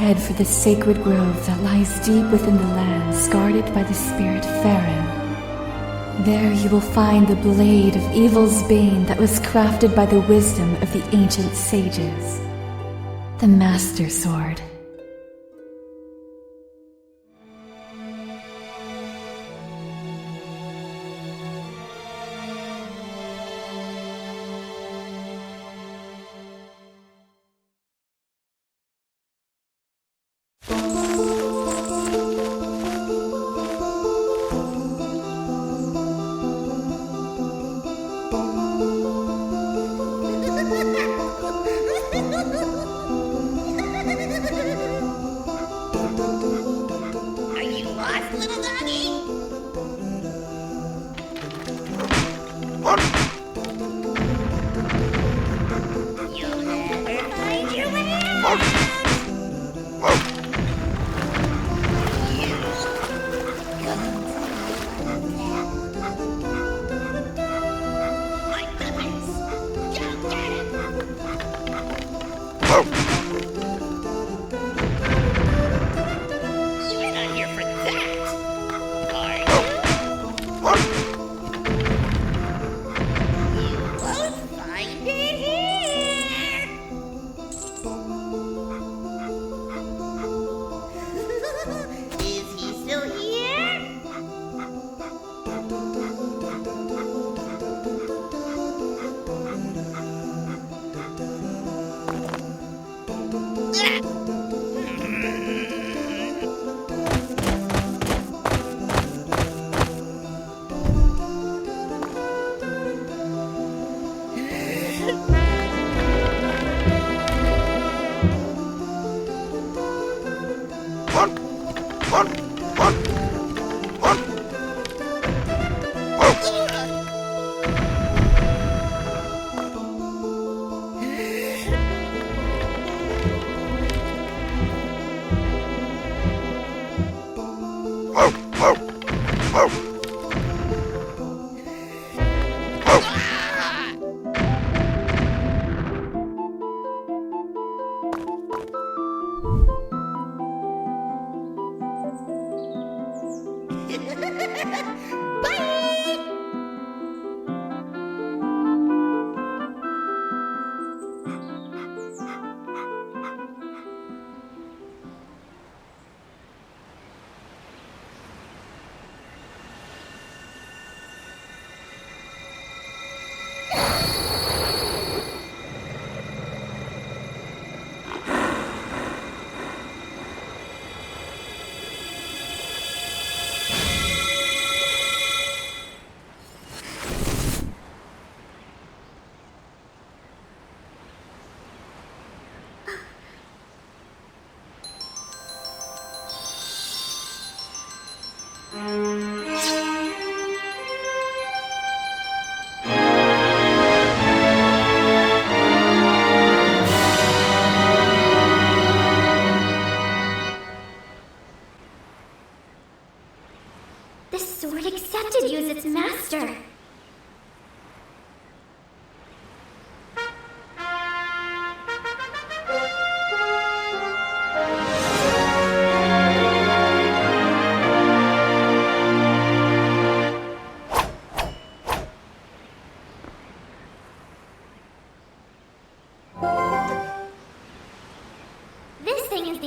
head for the sacred grove that lies deep within the lands guarded by the spirit Faron. There you will find the blade of evil's bane that was crafted by the wisdom of the ancient sages. The Master Sword.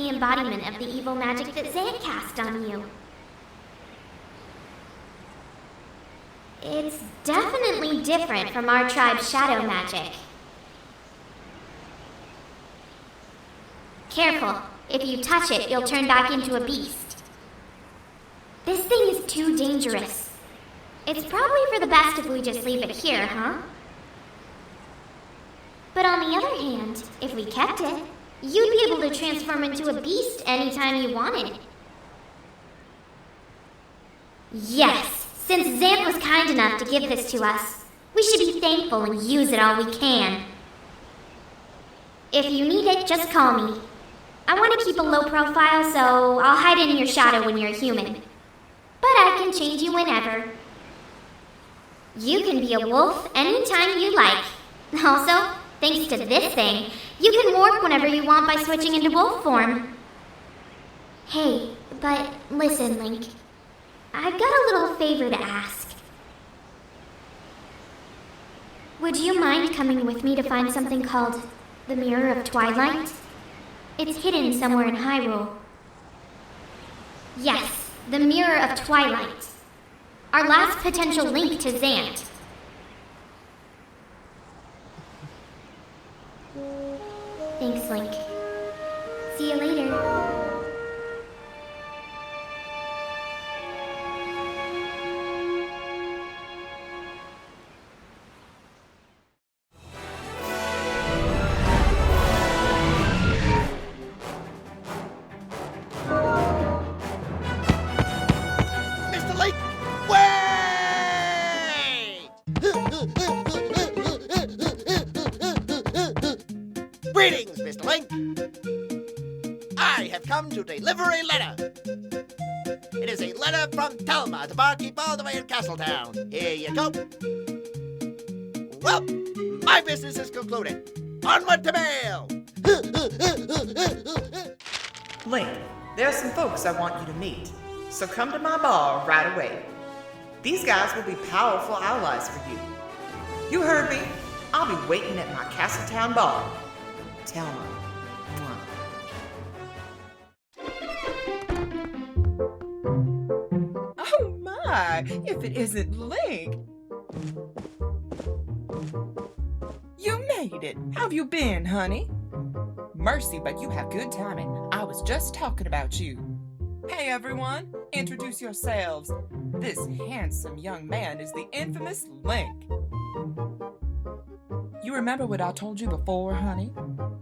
Embodiment of the evil magic that Zant cast on you. It's definitely different from our tribe's shadow magic. Careful, if you touch it, you'll turn back into a beast. This thing is too dangerous. It's probably for the best if we just leave it here, huh? But on the other hand, if we kept it, you'd be able to transform into a beast anytime you wanted. Yes, since Zant was kind enough to give this to us, we should be thankful and use it all we can. If you need it, just call me. I want to keep a low profile, so I'll hide in your shadow when you're human. But I can change you whenever. You can be a wolf anytime you like. Also, thanks to this thing, you can morph whenever you want by switching into wolf form. Hey, but listen, Link. I've got a little favor to ask. Would you mind coming with me to find something called the Mirror of Twilight? It's hidden somewhere in Hyrule. Yes, the Mirror of Twilight. Our last potential link to Zant. Thanks, Link. See you later. Greetings, Mr. Link. I have come to deliver a letter. It is a letter from Telma, the barkeep all the way in Castletown. Here you go. Well, my business is concluded. Onward to mail. Link, there are some folks I want you to meet, so come to my bar right away. These guys will be powerful allies for you. You heard me. I'll be waiting at my Castletown bar. Telma. Oh my, if it isn't Link. You made it. How've you been, honey? Mercy, but you have good timing. I was just talking about you. Hey everyone, introduce yourselves. This handsome young man is the infamous Link. You remember what I told you before, honey?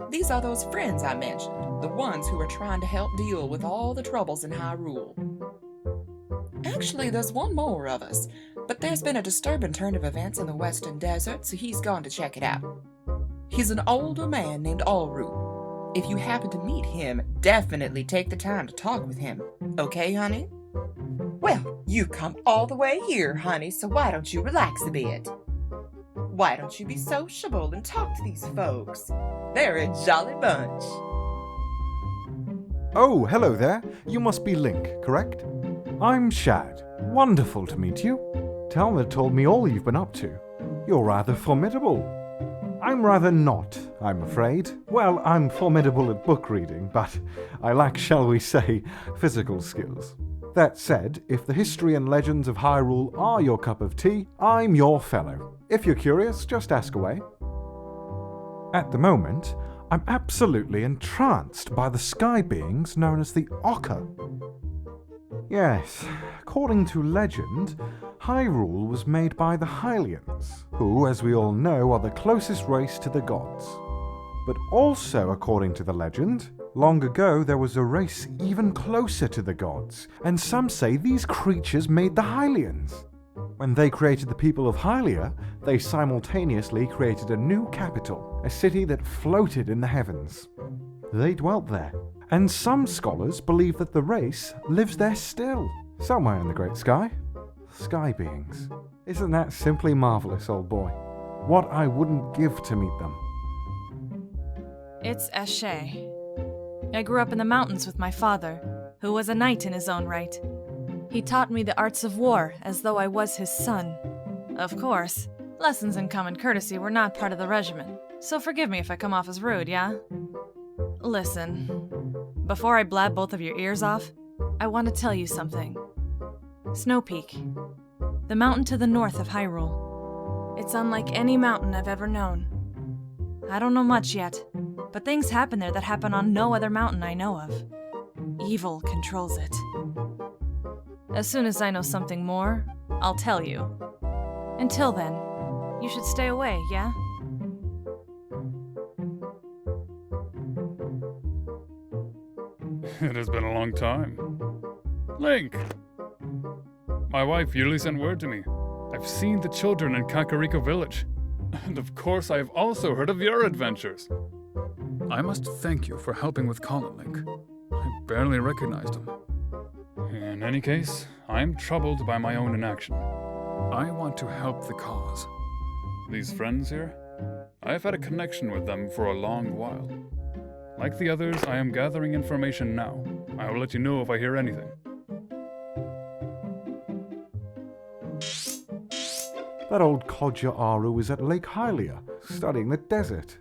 These are those friends I mentioned, the ones who are trying to help deal with all the troubles in Hyrule. Actually, there's one more of us, but there's been a disturbing turn of events in the Western Desert, so he's gone to check it out. He's an older man named Alru. If you happen to meet him, definitely take the time to talk with him. Okay, honey? Well, you come all the way here, honey, so why don't you relax a bit? Why don't you be sociable and talk to these folks? They're a jolly bunch. Oh, hello there. You must be Link, correct? I'm Shad. Wonderful to meet you. Telma told me all you've been up to. You're rather formidable. I'm rather not, I'm afraid. Well, I'm formidable at book reading, but I lack, shall we say, physical skills. That said, if the history and legends of Hyrule are your cup of tea, I'm your fellow. If you're curious, just ask away. At the moment, I'm absolutely entranced by the sky beings known as the Ocker. Yes, according to legend, Hyrule was made by the Hylians, who, as we all know, are the closest race to the gods. But also, according to the legend, long ago there was a race even closer to the gods, and some say these creatures made the Hylians. When they created the people of Hylia, they simultaneously created a new capital, a city that floated in the heavens. They dwelt there, and some scholars believe that the race lives there still, somewhere in the great sky. Sky beings. Isn't that simply marvelous, old boy? What I wouldn't give to meet them. It's Ashei. I grew up in the mountains with my father, who was a knight in his own right. He taught me the arts of war as though I was his son. Of course, lessons in common courtesy were not part of the regimen, so forgive me if I come off as rude, yeah? Listen, before I blab both of your ears off, I want to tell you something. Snow Peak, the mountain to the north of Hyrule. It's unlike any mountain I've ever known. I don't know much yet, but things happen there that happen on no other mountain I know of. Evil controls it. As soon as I know something more, I'll tell you. Until then, you should stay away, yeah? It has been a long time. Link! My wife yearly sent word to me. I've seen the children in Kakariko village. And of course I have also heard of your adventures. I must thank you for helping with Colin, Link. I barely recognized him. In any case, I am troubled by my own inaction. I want to help the cause. These friends here, I have had a connection with them for a long while. Like the others, I am gathering information now, I will let you know if I hear anything. That old codger Aru is at Lake Hylia, studying the desert.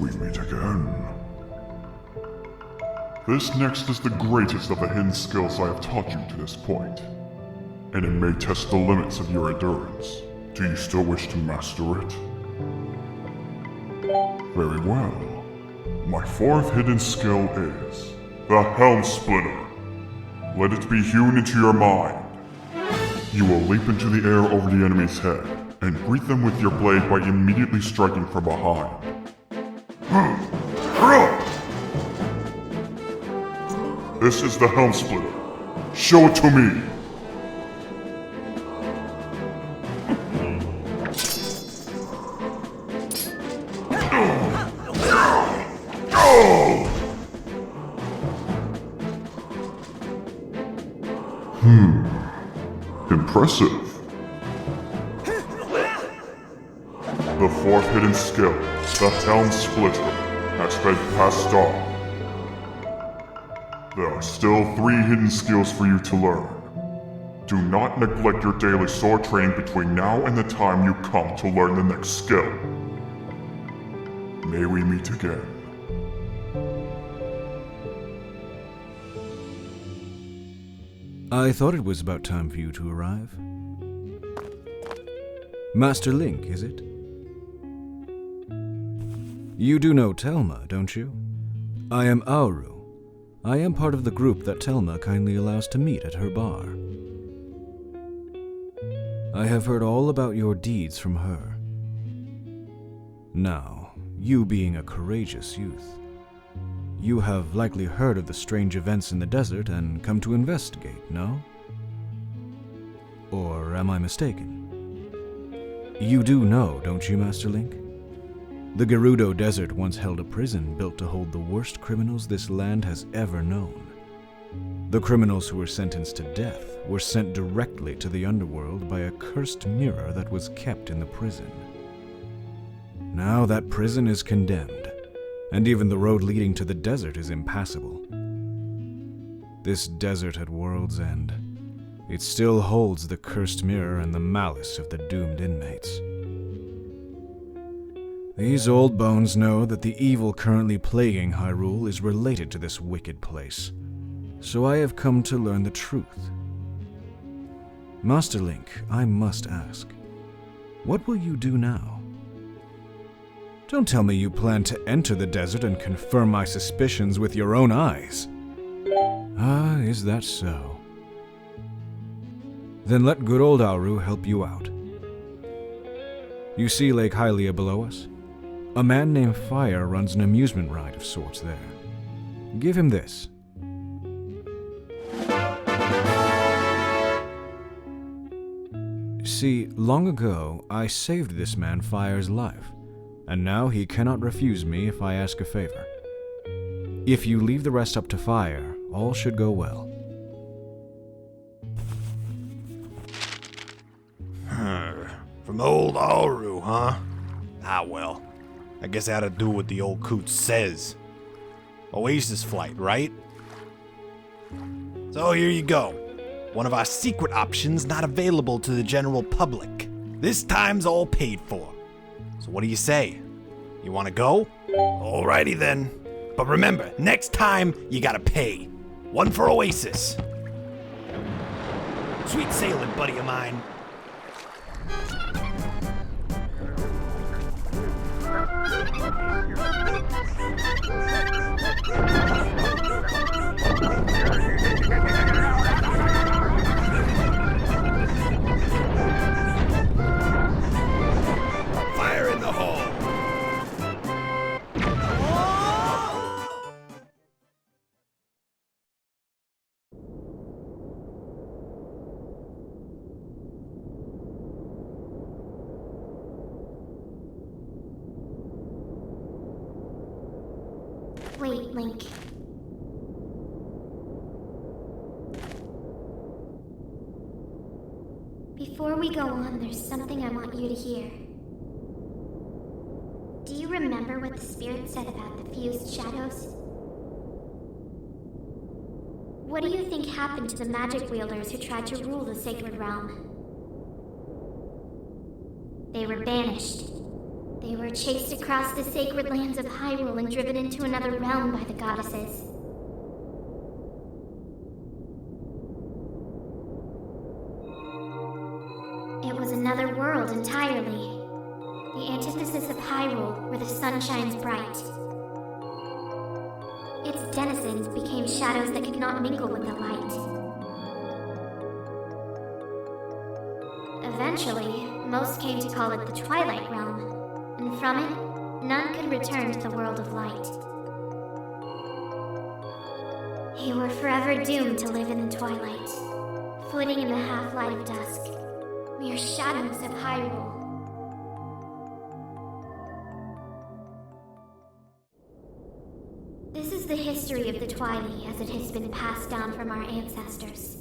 We meet again. This next is the greatest of the hidden skills I have taught you to this point, and it may test the limits of your endurance. Do you still wish to master it? Very well. My fourth hidden skill is the Helm Splitter. Let it be hewn into your mind. You will leap into the air over the enemy's head and greet them with your blade by immediately striking from behind. This is the Helm Splitter. Show it to me! Impressive. The fourth hidden skill, the Helm Splitter, has been passed on. There are still 3 hidden skills for you to learn. Do not neglect your daily sword training between now and the time you come to learn the next skill. May we meet again. I thought it was about time for you to arrive. Master Link, is it? You do know Telma, don't you? I am Auru. I am part of the group that Telma kindly allows to meet at her bar. I have heard all about your deeds from her. Now, you being a courageous youth, you have likely heard of the strange events in the desert and come to investigate, no? Or am I mistaken? You do know, don't you, Master Link? The Gerudo Desert once held a prison built to hold the worst criminals this land has ever known. The criminals who were sentenced to death were sent directly to the underworld by a cursed mirror that was kept in the prison. Now that prison is condemned, and even the road leading to the desert is impassable. This desert at World's End, it still holds the cursed mirror and the malice of the doomed inmates. These old bones know that the evil currently plaguing Hyrule is related to this wicked place, so I have come to learn the truth. Master Link, I must ask, what will you do now? Don't tell me you plan to enter the desert and confirm my suspicions with your own eyes. Ah, is that so? Then let good old Auru help you out. You see Lake Hylia below us? A man named Farr runs an amusement ride of sorts there. Give him this. See, long ago, I saved this man Far's life, and now he cannot refuse me if I ask a favor. If you leave the rest up to Farr, all should go well. From old Auru, huh? Ah, well. I guess I had to do what the old coot says. Oasis flight, right? So here you go. One of our secret options not available to the general public. This time's all paid for. So what do you say? You want to go? Alrighty then. But remember, next time you gotta pay. One for Oasis. Sweet sailing, buddy of mine. Fire in the hole. Wait, Link. Before we go on, there's something I want you to hear. Do you remember what the spirit said about the fused shadows? What do you think happened to the magic wielders who tried to rule the sacred realm? They were banished. They were chased across the sacred lands of Hyrule and driven into another realm by the goddesses. It was another world entirely. The antithesis of Hyrule, where the sun shines bright. Its denizens became shadows that could not mingle with the light. Eventually, most came to call it the Twilight Realm. And from it, none could return to the world of light. You were forever doomed to live in the twilight, flitting in the half-light of dusk, mere shadows of Hyrule. This is the history of the Twilight as it has been passed down from our ancestors.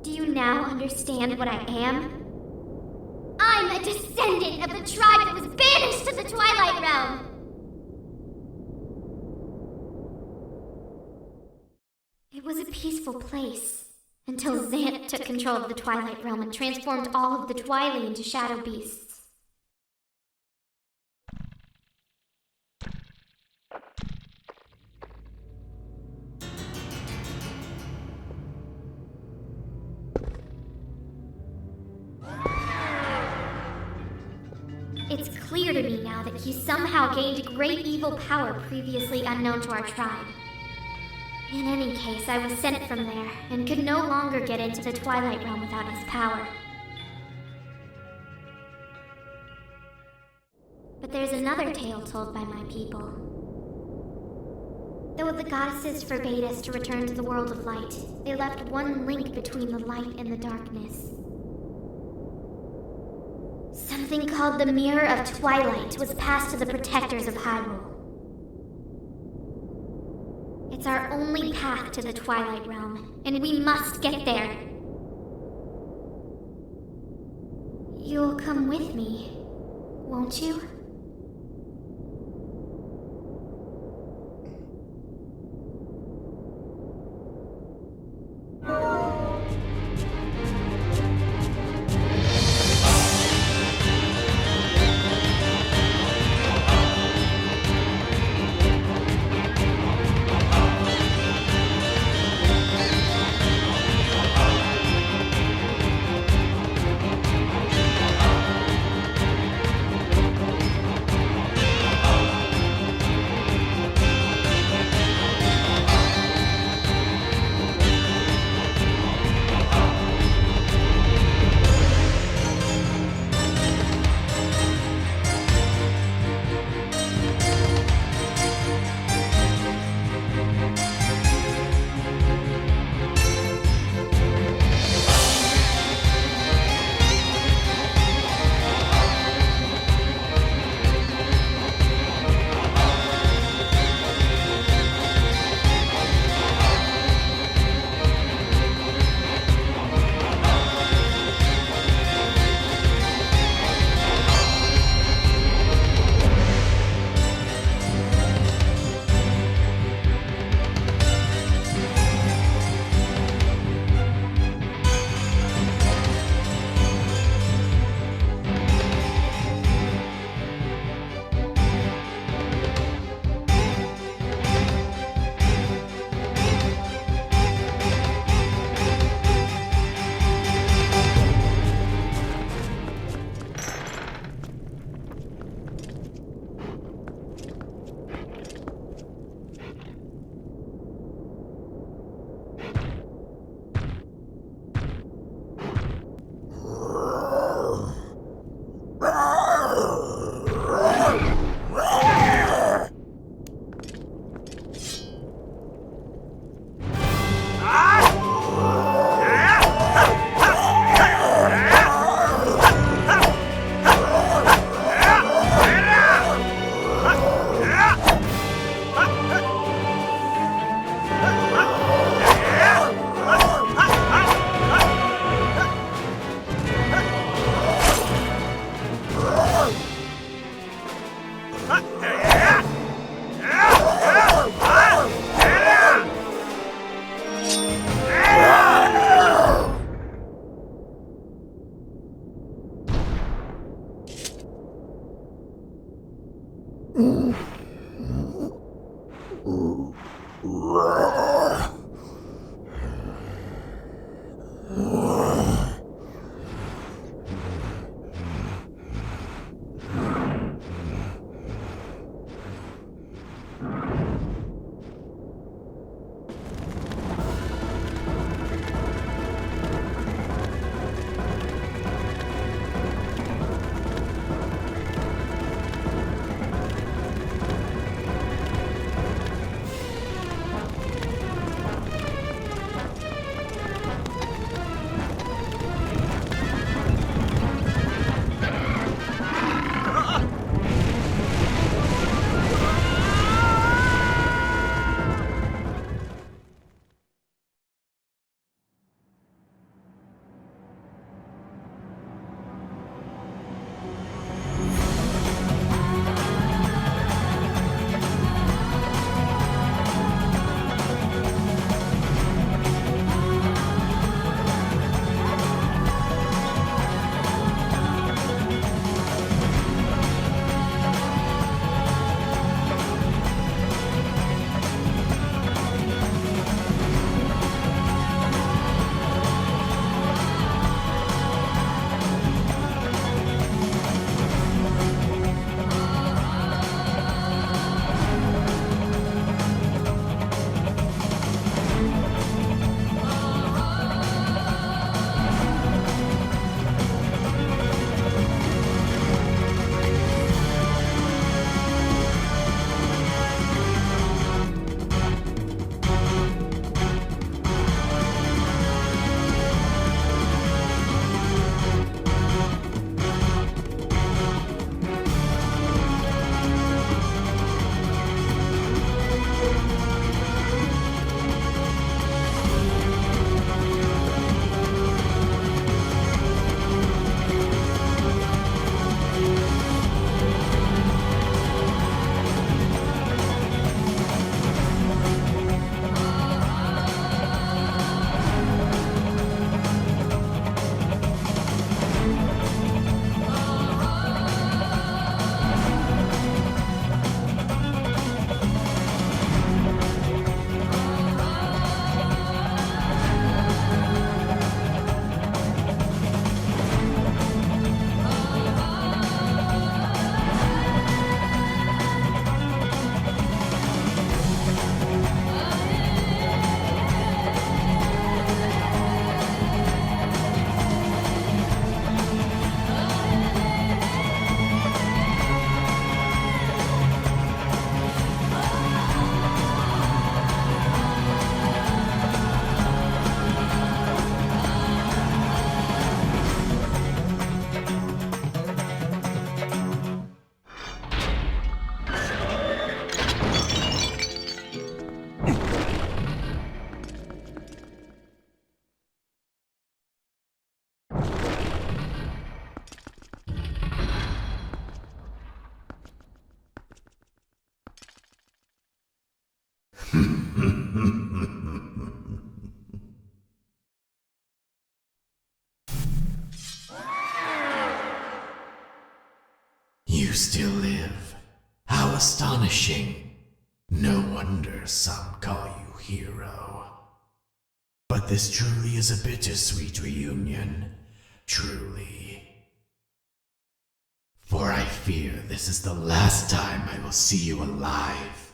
Do you now understand what I am? I'm a descendant of the tribe that was banished to the Twilight Realm! It was a peaceful place, until Zant took control of the Twilight Realm and transformed all of the Twilight into shadow beasts. It's clear to me now that he somehow gained great evil power previously unknown to our tribe. In any case, I was sent from there, and could no longer get into the Twilight Realm without his power. But there's another tale told by my people. Though the goddesses forbade us to return to the world of light, they left one link between the light and the darkness. Something called the Mirror of Twilight was passed to the protectors of Hyrule. It's our only path to the Twilight Realm, and we must get there. You'll come with me, won't you? You still live. How astonishing. No wonder some call you hero. But this truly is a bittersweet reunion. Truly. For I fear this is the last time I will see you alive.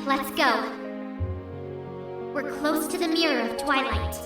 Let's go. We're close to the Mirror of Twilight.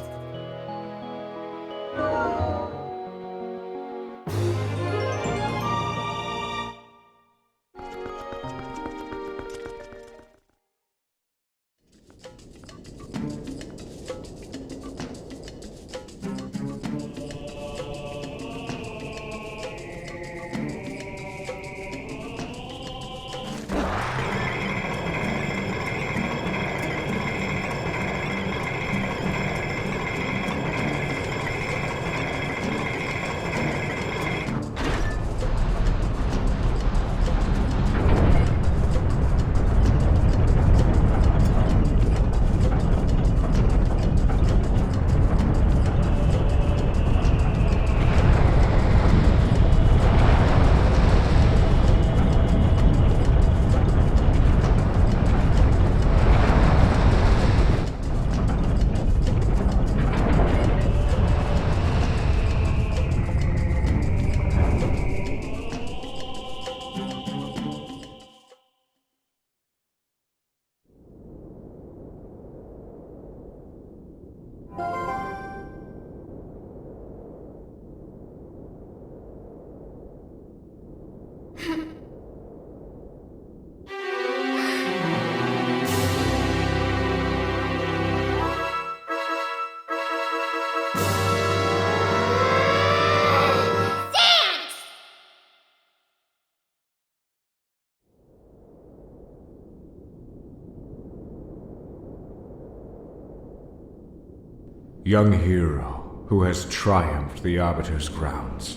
young hero who has triumphed the Arbiter's grounds.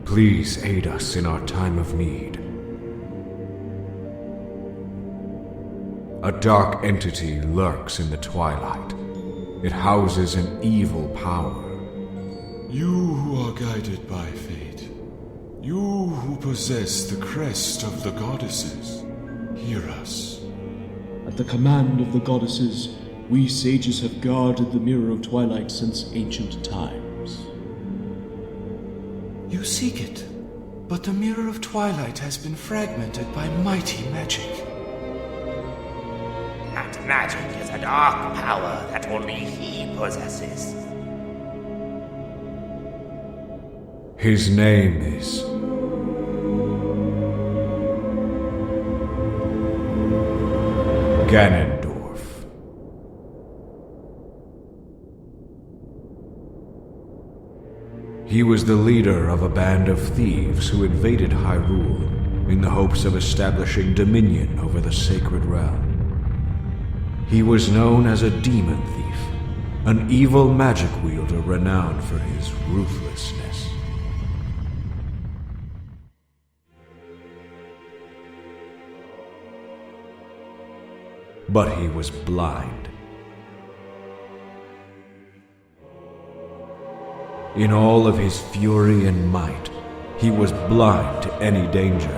Please aid us in our time of need. A dark entity lurks in the twilight. It houses an evil power. You who are guided by fate, you who possess the crest of the goddesses, hear us. At the command of the goddesses, we sages have guarded the Mirror of Twilight since ancient times. You seek it, but the Mirror of Twilight has been fragmented by mighty magic. That magic is a dark power that only he possesses. His name is Ganondorf. He was the leader of a band of thieves who invaded Hyrule in the hopes of establishing dominion over the sacred realm. He was known as a demon thief, an evil magic wielder renowned for his ruthlessness. But he was blind. In all of his fury and might, he was blind to any danger,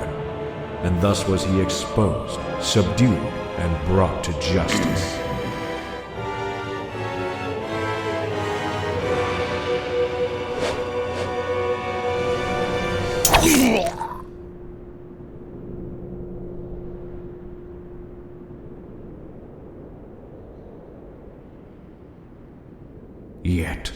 and thus was he exposed, subdued, and brought to justice. Yet.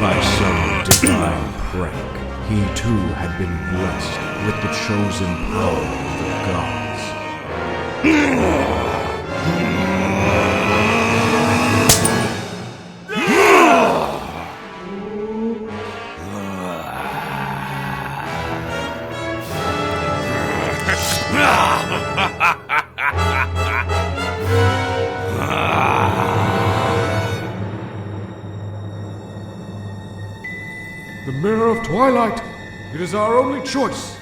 By some divine prank, he too had been blessed with the chosen power of the gods. The Mirror of Twilight! It is our only choice!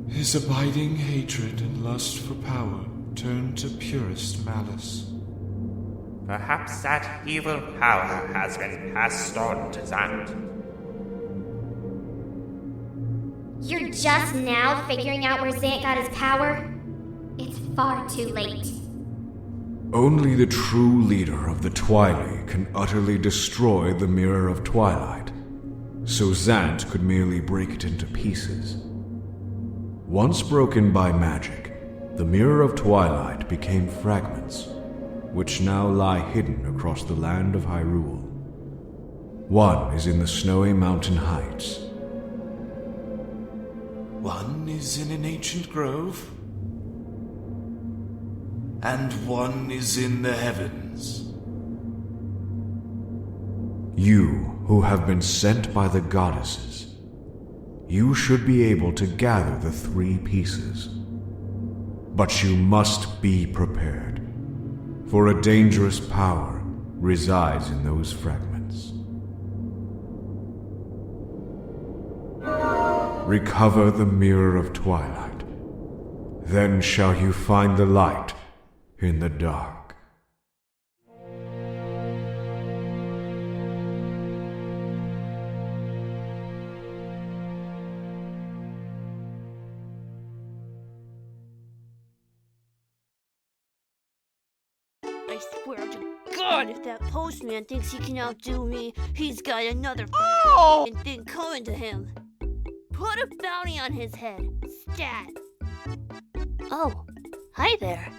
His abiding hatred and lust for power turned to purest malice. Perhaps that evil power has been passed on to Zant. You're just now figuring out where Zant got his power? It's far too late. Only the true leader of the Twilight can utterly destroy the Mirror of Twilight, so Zant could merely break it into pieces. Once broken by magic, the Mirror of Twilight became fragments, which now lie hidden across the land of Hyrule. One is in the snowy mountain heights. One is in an ancient grove, and one is in the heavens. You, who have been sent by the goddesses, you should be able to gather the three pieces. But you must be prepared, for a dangerous power resides in those fragments. Recover the Mirror of Twilight. Then shall you find the light in the dark. I swear to God, if that postman thinks he can outdo me, he's got another thing coming to him. Put a bounty on his head. Stat. Oh, hi there.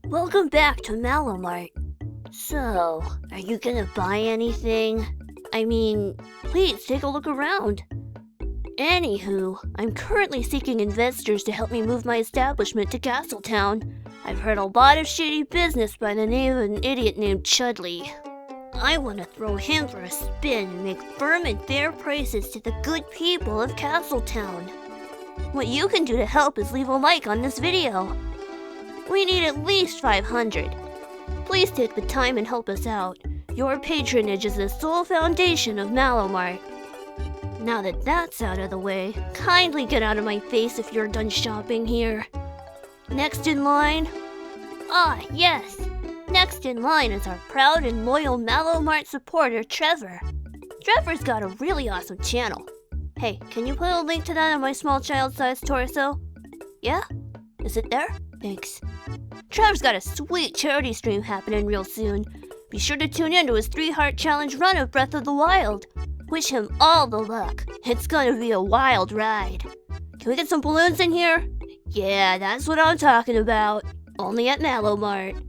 Welcome back to Malomart. So, are you gonna buy anything? I mean, please take a look around. Anywho, I'm currently seeking investors to help me move my establishment to Castletown. I've heard a lot of shady business by the name of an idiot named Chudley. I want to throw him for a spin and make firm and fair prices to the good people of Castletown. What you can do to help is leave a like on this video. We need at least 500. Please take the time and help us out. Your patronage is the sole foundation of Malomart. Now that that's out of the way, kindly get out of my face if you're done shopping here. Next in line? Ah, yes! Next in line is our proud and loyal Malomart supporter, Trevor. Trevor's got a really awesome channel. Hey, can you put a link to that on my small child-sized torso? Yeah? Is it there? Thanks. Trevor's got a sweet charity stream happening real soon. Be sure to tune in to his 3-heart challenge run of Breath of the Wild. Wish him all the luck. It's gonna be a wild ride. Can we get some balloons in here? Yeah, that's what I'm talking about. Only at Malomart.